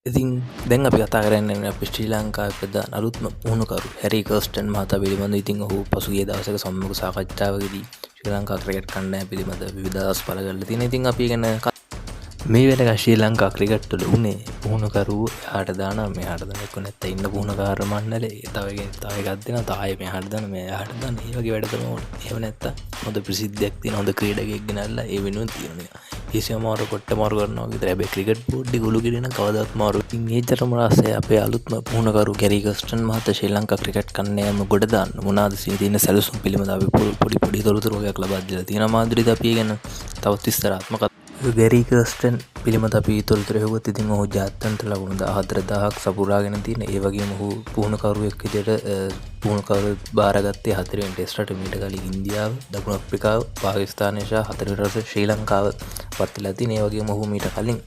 ඉතින් දැන් අපි කතා කරන්නේ අපේ ශ්‍රී ලංකාවේ ප්‍රධාන අලුත්ම පුහුණුකරු හැරි කර්ස්ටන් මහතා පිළිබඳව. ඉතින් ඔහු පසුගිය දවසක සම්මුඛ සාකච්ඡාවකදී ශ්‍රී ලංකා ක්‍රිකට් කණ්ඩායම පිළිබඳව විවිධ අදහස් පළ කරලා තියෙනවා. ඉතින් අපි ගැන මේ වෙනකන් ශ්‍රී ලංකා ක්‍රිකට් වල උනේ පුහුණුකරු එහාට දානවා මෙහාට දානවා. එක්ක නැත්නම් ඉන්න පුහුණුකාර මණ්ඩලේ තව එකක් දෙනවා තායේ මෙහාට දානවා මෙහාට දානවා. මේ වගේ වැඩ තමයි ඕනේ. එහෙම නැත්නම් හොඳ ප්‍රසිද්ධියක් තියෙන හොඳ ක්‍රීඩකයෙක් ගෙනල්ලා ඒ වෙනුවෙන් තියෙනවා. ඒසියා මාරු කොට්ට මාරු කරනවා විතර. හැබැයි ක්‍රිකට් බෝඩ් එක උළු ගෙඩින කවදාවත් මාරු. ඉතින් මේ තරම රසය අපේ අලුත්ම පුහුණුකරු ගැරි කර්ස්ටන් මහතා ශ්‍රී ලංකා ක්‍රිකට් කණ්ඩායම ගොඩ දාන්න මොනවාද තියෙන සැලසුම් පිළිබඳව අපි පොඩි තොරතුරු වගේක් ලබා දීලා තියෙනවා. මාදිරිද අපි ගැන තවත් විස්තරාත්මක ගැරි කර්ස්ටන් පිළිබඳව අපි තොරතුරු හෙව්වොත් ඉතින් ඔහු ජාත්‍යන්තර ලකුණු 14000ක් සපුරාගෙන තියෙන. ඒ වගේම ඔහු පුහුණුකරුවෙක් විදිහට පුහුණුකරු බාරගත්තේ 4 වෙනි ටෙස්ට් රට මීට කලින් ඉන්දියාව, දකුණු අප්‍රිකාව, පාකිස්තානය සහ 4 වෙනි රට ශ්‍රී ලංකාව වත්ලා තියෙන. ඒ වගේම ඔහු මීට කලින්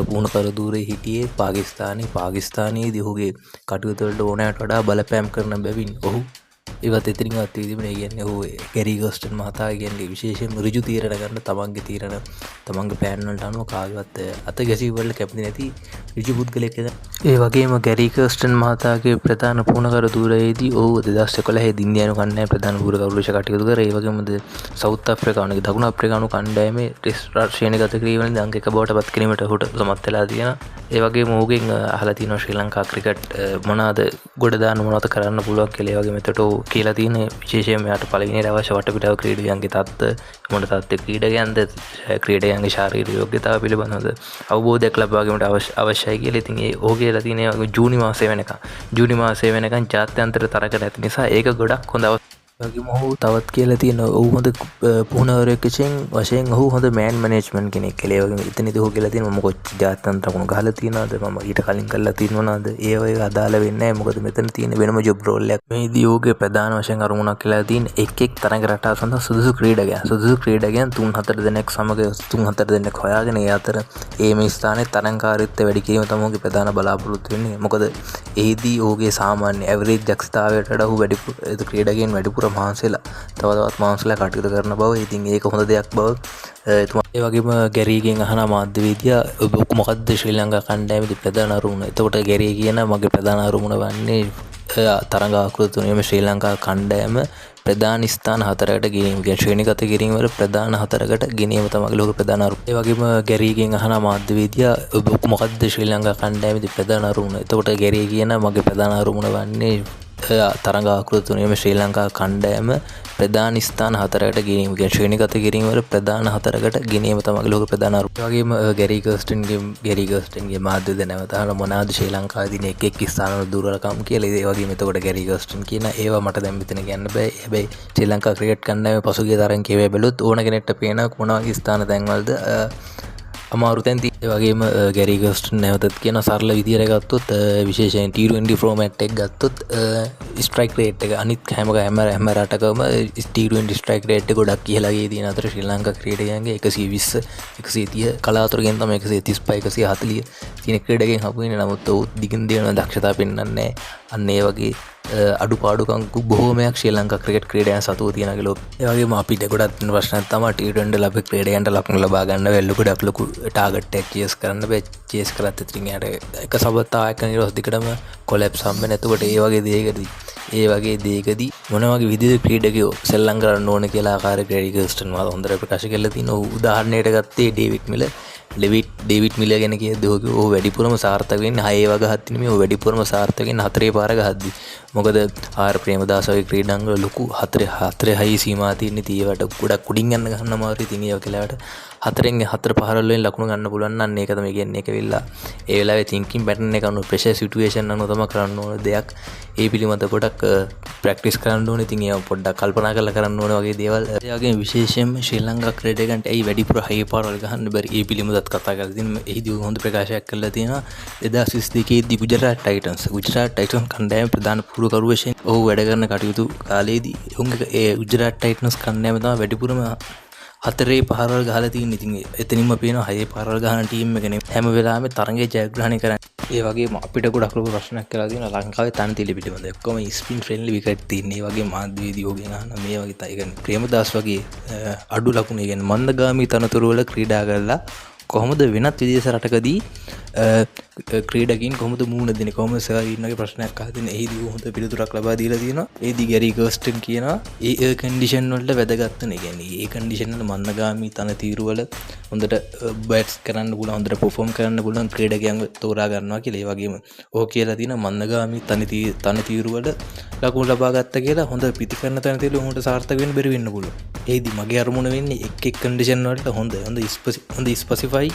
පුහුණුකරු ධූරයේ හිටියේ පාකිස්තානයේදී ඔහුගේ කටයුතු වලට ඕනෑමට වඩා බලපෑම් කරන බැවින් ඔහු ඒවත් එතනින්වත් තිබුණේ. කියන්නේ ඔහු ගැරි කර්ස්ටන් මහතා කියන්නේ විශේෂයෙන්ම ඍජු තීරණ ගන්න, තමන්ගේ තීරණ තමන්ගේ ප්ලෑන් වලට අනුව කාගේවත් අත ගැසීම් වල කැමති නැති ඍජු පුද්ගලයෙක්. ඒ වගේම ගැරි කර්ස්ටන් මහතාගේ ප්‍රධාන පුහුණුකරු ධූරයේදී ඔහු 2011 ඉන්දියානු කණ්ඩායම ප්‍රධාන පුහුණුකරු ලෙස කටයුතු කරා. ඒ වගේම සවුත් අප්‍රිකානු දකුණු අප්‍රිකානු කණ්ඩායමේ ටෙස්ට් ශ්‍රේණිගත කිරීමේදී අංක 1 බවට පත් කිරීමට ඔහුට සමත් වෙලා තියෙනවා. ඒ වගේම ඔහුගෙන් අහලා තියෙනවා ශ්‍රී ලංකා ක්‍රිකට් මොනවාද ගොඩ දාන්න මොනවද කරන්න පුළුවන් කියලා. ඒ වගේම එතකොට ඔහු කියලා තියෙන විශේෂයෙන්ම යාට පළවෙනියට අවශ්‍ය වටපිටාව ක්‍රීඩකයන්ගේ තත්ත්ව මොන තත්ත්වයේ ක්‍රීඩකයන්ද ක්‍රීඩකයන්ගේ ශාරීරික යෝග්‍යතාව පිළිබඳව අවබෝධයක් ලබා ගැනීමට අවශ්‍යයි කියලා. ඉතින් ඒ ඔහු කියලා තියෙන ජූනි මාසයේ වෙනකන් ජාත්‍යන්තර තරග නැති නිසා ඒක ගොඩක් හොඳ වගේම ඔහු තවත් කියලා තියෙන ඔහු හොඳ පුහුණුකරුවෙක් වශයෙන් ඔහු හොඳ මෑන් මැනේජ්මන්ට් කෙනෙක් කියලා. ඒ වගේම එතනදී ඔහු කියලා තියෙනවා මම කොච්චර ජාත්‍යන්තර ලකුණු ගහලා තියෙනවද, මම ඊට කලින් කරලා තියෙනවද, ඒ වගේ අදාළ වෙන්නේ නැහැ. මොකද මෙතන තියෙන වෙනම ජොබ් රෝල් එකක්. මේදී ඔහුගේ ප්‍රධාන වශයෙන් අරමුණක් කියලා තියෙන එක් තරඟ රටා සඳහා සුදුසු ක්‍රීඩකයන් 3-4 දෙනෙක් සමග 3-4 දෙනෙක් හොයාගෙන ඒ අතර මේ ස්ථානයේ තරඟකාරීත්වය වැඩි කිරීම තමයි ඔහුගේ ප්‍රධාන බලාපොරොත්තු වෙන්නේ. මොකද එහිදී ඔහුගේ සාමාන්‍ය ඇවරේජ් දක්ෂතාවයට වඩා ඔහු වැඩිපුර ක්‍රීඩකයන් වැඩිපුර මහන්සිලා තවත් මහන්සිලා කටයුතු කරන බව. ඉතින් ඒක හොඳ දෙයක් බව එතුමා. ඒ වගේම ගැරීගෙන් අහන මාධ්‍යවේදියා ඔබ මොකද්ද ශ්‍රී ලංකා කණ්ඩායමේ ප්‍රධාන අරමුණ? එතකොට ගැරී කියන මගේ ප්‍රධාන අරමුණ වන්නේ තරඟ ආකෘති තුනේම ශ්‍රී ලංකා කණ්ඩායම ප්‍රධාන ස්ථාන 4කට ගෙනීම. කියන්නේ ශ්‍රේණිගත කිරීම වල ප්‍රධාන 4කට ගෙනීම තමයි ලෝක ප්‍රධාන අරමුණ. ඒ වගේම ගැරීගෙන් අහන මාධ්‍යවේදියා ඔබ මොකද්ද ශ්‍රී ලංකා කණ්ඩායමේ ප්‍රධාන අරමුණ? එතකොට ගැරී කියන මගේ ප්‍රධාන අරමුණ වන්නේ තරඟ ආකෘති තුනේම ශ්‍රී ලංකා කණ්ඩායම ප්‍රධාන ස්ථාන 4කට ගෙනීම. කියන්නේ ශ්‍රේණිගත කිරීම වල ප්‍රධාන 4කට ගෙනීම තමයි ලෝක ප්‍රධාන අරමුණ. ඒ වගේම ගැරි කර්ස්ටන්ගේ මාධ්‍යද නැවත අහන මොනවාද ශ්‍රී ලංකාවේදී එක් ස්ථාන වල දුර්වලකම් කියලා. ඒ වගේම එතකොට ගැරි කර්ස්ටන් කියන ඒවා මට දැන් මෙතන කියන්න බෑ. හැබැයි ශ්‍රී ලංකා ක්‍රිකට් කණ්ඩායමේ පසුගිය තරඟ කියවේ බැලුවොත් ඕන කෙනෙක්ට පේන මොන වගේ ස්ථාන තැන්වලද අමාරු තැන් තියෙනවා. ඒ වගේම ගැරි කර්ස්ටන් නැවතත් කියන සරල විදියට ගත්තොත් විශේෂයෙන් T20 ෆෝමැට් එක ගත්තොත් ස්ට්‍රයික් රේට් එක අනිත් හැම රටකම T20 ස්ට්‍රයික් රේට් එක ගොඩක් ඉහළා ගියේ තියෙන අතර ශ්‍රී ලංකා ක්‍රීඩකයන්ගේ 120 130 කලාතුරකින් තමයි 135 140 තියෙන ක්‍රීඩකයන් හපු වෙන්නේ. නමුත් ඔව් දිගින් දිගටම දක්ෂතාව පෙන්වන්නේ නැහැ. අන්න ඒ වගේ අඩුපාඩුකම් බොහෝමයක් ශ්‍රී ලංකා ක්‍රිකට් ක්‍රීඩකයන් සතුව තියෙන ගලෝ. ඒ වගේම අපිට ගොඩක් ප්‍රශ්නයක් තමයි T20 ලැබෙ ක්‍රීඩකයන්ට ලකුණු ලබා ගන්න වෙලු ගොඩක් ලොකු ටාගට් එකක් චේස් කරන්න බෑ. චේස් කරත් ඉතින් යාට එක සබතාවයක නිරෝධ දිකටම කොලැප්ස් හම්බෙන්නේ. එතකොට ඒ වගේ දෙයකදී මොන වගේ විදිහට ක්‍රීඩකයෝ සෙල්ලම් කරන්න ඕන කියලා ආකාරයක ගැරි කර්ස්ටන් මම හොඳට ප්‍රකාශ කරලා තිනවා. උදාහරණයට ගත්තේ ඩේවිඩ් මිලර් ගැන කියද්දී ඔහු වැඩිපුරම සාර්ථක වෙන්නේ 6 වග හත්තිනේ. මේ වැඩිපුරම සාර්ථක වෙන්නේ 4 පාර ගහද්දී. මොකද ආර් ප්‍රේමදාස වගේ ක්‍රීඩාංගන ලොකු 4-6 සීමා තියෙන ඒවට ගොඩක් උඩින් යන්න ගන්න අමාරුයි. ඉතින් ඒ වෙලාවට 4 පහරවල වලින් ලකුණු ගන්න පුළුවන් නම් ඒක තමයි කියන්නේ. ඒක වෙලා ඒ වෙලාවේ තින්කින් පැටර්න් එක අනුව ප්‍රෙෂර් සිටුේෂන් අනුව තමයි කරන්න ඕන දෙයක්. ඒ පිළිබඳ ගොඩක් ප්‍රැක්ටිස් කරන්න ඕනේ. ඉතින් ඒව පොඩ්ඩක් කල්පනා කරලා කරන්න ඕනේ වගේ දේවල්. ඒ වගේම විශේෂයෙන්ම ශ්‍රී ලංකා ක්‍රීඩකයන්ට ඇයි වැඩිපුර හයි පාරවල් ගහන්න බැරි ඒ පිළිබඳත් කතා කරලා තියෙනවා. එහිදී හොඳ ප්‍රකාශයක් කරලා තියෙනවා. 2022 දී ගුජරාට් ටයිටන්ස් කණ්ඩායම ප්‍රධාන පුහුණුකරු වශයෙන් ඔහු වැඩ කරන කටයුතු කාලයේදී ඔවුන්ගේ ඒ ගුජරාට් ටයිටන්ස් කණ්ඩායම තමයි වැඩිපුරම 4 පහරවල් ගහලා තියෙන්නේ. ඉතින් එතනින්ම පේනවා 6 පහරවල් ගහන ටීම් එකනේ හැම වෙලාවෙම තරඟේ ජයග්‍රහණය කරන්නේ. ඒ වගේම අපිට ගොඩක් ලොකු ප්‍රශ්නයක් කියලා තියෙනවා ලංකාවේ තනතිලි පිළිබඳ. ඔක්කොම ස්පින් ෆ්‍රෙන්ඩ්ලි විකට් තියෙන. ඒ වගේ මාධ්‍යවේදී යෝගයෙන් අහන මේ වගේ තයි කියන්නේ ප්‍රේමදාස් වගේ අඩු ලකුණු කියන්නේ මන්දගාමී තනතුරු වල ක්‍රීඩා කරලා කොහොමද වෙනත් විදේශ රටකදී ක්‍රීඩකින් කොහොමද මුහුණ දෙන්නේ කොහොමද සර් ඉන්නගේ ප්‍රශ්නයක් අහගෙන එහිදී හොඳ පිළිතුරක් ලබා දීලා තියෙනවා. ඒදී ගැරි කර්ස්ටන් කියනවා ඒ කන්ඩිෂන් වලට වැදගත් වෙන. කියන්නේ ඒ කන්ඩිෂන් වල මන්නගාමී තනතිරු වල හොඳට බැට්ස් කරන්න පුළුවන් හොඳට පර්ෆෝම් කරන්න පුළුවන් ක්‍රීඩකයන්ව තෝරා ගන්නවා කියලා. ඒ වගේම ඕක කියලා තියෙනවා මන්නගාමී තනතිරු වල ලකුණු ලබා ගත්ත කියලා හොඳ පිටිකරන තනතිරු උන්ට සාර්ථක වෙන්න බැරි වෙන්න පුළුවන්. ඒදී මගේ අරමුණ වෙන්නේ එක් කන්ඩිෂන් වලට හොඳ ස්පෙસિෆයි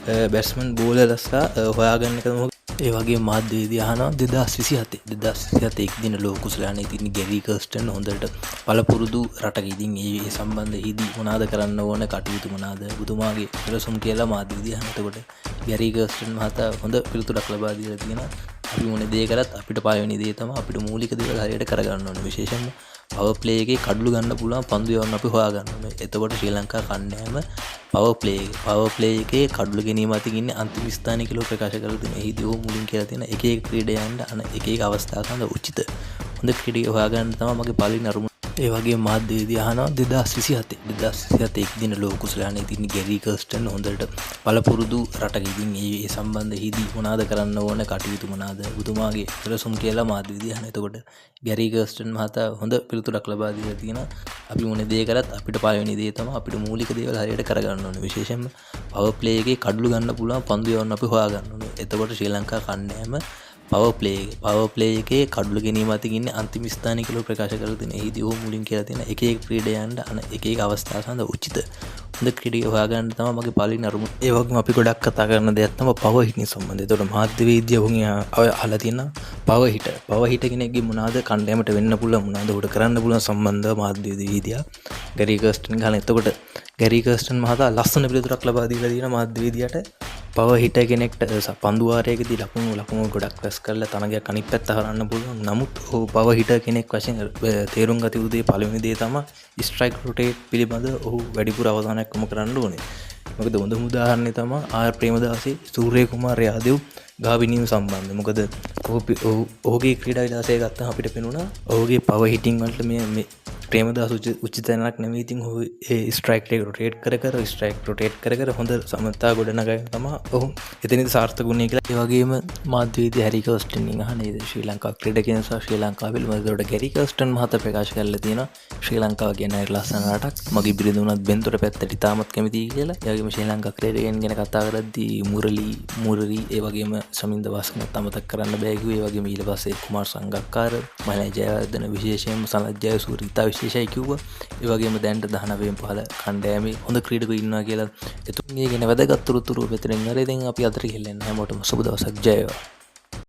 බැට්ස්මන් බෝලර්ස්ලා හොයාගන්න එක තමයි. ඒ වගේ මාධ්‍යවේදී අහනවා 2027 එක්දින ලෝක කුසලානේ තියෙන ගැරි කර්ස්ටන් හොඳට පළපුරුදු රටක ඉතින් ඒ සම්බන්ධයේදී මොනවාද කරන්න ඕන කටයුතු මොනවාද බුදුමාගේ පෙරසුම් කියලා මාධ්‍යවේදී අහන. එතකොට ගැරි කර්ස්ටන් මහතා හොඳ පිළිතුරක් ලබා දීලා තියෙනවා. අපි මොන දේ කරත් අපිට පළවෙනි දේ තමයි අපිට මූලික දේවල් හරියට කරගන්න ඕනේ. විශේෂයෙන්ම පවර් ප්ලේ එකේ කඩළු ගන්න පුළුවන් පන්දු යවන්න අපි හොයාගන්න ඕනේ. එතකොට ශ්‍රී ලංකා කණ්ඩායම පවර් ප්ලේ එකේ කඩළු ගැනීම අතින් ඉන්නේ අන්තිම ස්ථානයේ කියලා ප්‍රකාශ කරලා තියෙනවා. එහිදී ඔහු මුලින් කියලා තියෙන එක එක ක්‍රීඩයන්ට අන එක එක අවස්ථාවක උචිත හොඳ ක්‍රීඩක හොයාගන්න තමයි මගේ පළවෙනි අරමුණ. ඒ වගේ මාධ්‍යවේදී අහනවා 2027 එක්දින ලෝක කුසලානේ තියෙන ගැරි කර්ස්ටන් හොඳට පළපුරුදු රටක ඉතින් ඒ සම්බන්ධයේදී මොනවාද කරන්න ඕන කටයුතු මොනවාද බුදුමාගේ පෙරසුම් කියලා මාධ්‍යවේදී අහන. එතකොට ගැරි කර්ස්ටන් මහතා හොඳ පිළිතුරක් ලබා දීලා තියෙනවා. අපි මොන දේ කරත් අපිට පළවෙනි දේ තමයි අපිට මූලික දේවල් හරියට කරගන්න ඕනේ. විශේෂයෙන්ම පවර් ප්ලේ එකේ කඩළු ගන්න පුළුවන් පන්දු යවන්න අපි හොයාගන්න ඕනේ. එතකොට ශ්‍රී ලංකා කණ්ඩායම පවර් ප්ලේ එකේ කඩළු ගැනීම අතින් ඉන්නේ අන්තිම ස්ථානයේ කියලා ප්‍රකාශ කරලා තියෙනවා. එහිදී ඔහු මුලින් කියලා තියෙන එක එක ක්‍රීඩයන්ට අන එක එක අවස්ථාවක උචිත හොඳ ක්‍රීඩක හොයාගන්න තමයි මගේ පළවෙනි අරමුණ. ඒ වගේම අපි ගොඩක් කතා කරන දෙයක් තමයි පවර් හිටින් සම්බන්ධය. ඒතකොට මාධ්‍යවේදී ඔහුගේ අහලා තියෙනවා පවර් හිට කෙනෙක්ගේ මොනවාද කණ්ඩායමට වෙන්න පුළුවන් මොනවාද උඩ කරන්න පුළුවන් සම්බන්ධව මාධ්‍යවේදියා ගැරි කර්ස්ටන් ගහන. එතකොට ගැරි කර්ස්ටන් මහතා ලස්සන පිළිතුරක් ලබා දීලා තියෙනවා මාධ්‍යවේදියාට. පවර් හිට කෙනෙක්ට පන්දුවාරයකදී ලකුණු ගොඩක් රැස් කරලා තරගයක් අනිත් පැත්ත හරන්න පුළුවන්. නමුත් ඔහු පවර් හිට කෙනෙක් වශයෙන් තේරුම් ගත යුතු දේ පළවෙනි දේ තමයි ස්ට්‍රයික් රොටේට් පිළිබඳ ඔහු වැඩිපුර අවධානයක් යොමු කරන්න ඕනේ. මොකද හොඳම උදාහරණය තමයි ආර් ප්‍රේමදාසී සූර්ය කුමාර යාදව් ගාවිනීම සම්බන්ධ. මොකද ඔහුගේ ක්‍රීඩා විලාසය ගත්තම අපිට පෙනුණා ඔහුගේ පවර් හිටින් වලට මේ ප්‍රේමදාස උචිත තැනක් නෙමෙයි. ඉතින් ඔහු ඒ ස්ට්‍රයික් එක රොටේට් කර කර හොඳ සමතා ගොඩනගගෙන තමයි ඔහු එතනදී සාර්ථක වුණේ කියලා. ඒ වගේම මාධ්‍යවේදී හැරි කර්ස්ටන් අහන්නේ ශ්‍රී ලංකා ක්‍රීඩකයන් සහ ශ්‍රී ලංකාව පිළිබඳව ගැරි කර්ස්ටන් මහතා ප්‍රකාශ කරලා තියෙනවා ශ්‍රී ලංකාව කියන ලස්සන රටක් මගේ බිරිඳ උනත් බෙන්තොට පැත්තට ඉතාමත් කැමතියි කියලා. ඒ වගේම ශ්‍රී ලංකා ක්‍රීඩකයන් ගැන කතා කරද්දී මුරලි ඒ වගේම සමින්ද වාසකත් අමතක කරන්න බෑ කිව්වා. ඒ වගේම ඊට පස්සේ කුමාර් සංගක්කාර මහල ජයවර්ධන විශේෂයෙන්ම සනත් ජයසූරිය ඉතා විශේෂයි කිව්වා. ඒ වගේම දැනට 19 පහළ කණ්ඩායමේ හොඳ ක්‍රීඩකයෝ ඉන්නවා කියලා. එතුමිය ගැන වැදගත් තොරතුරු මෙතනින් අරගෙන අපි අතට ගෙල්ලන්නේ. හැමෝටම සුබ දවසක්. ජය වේවා.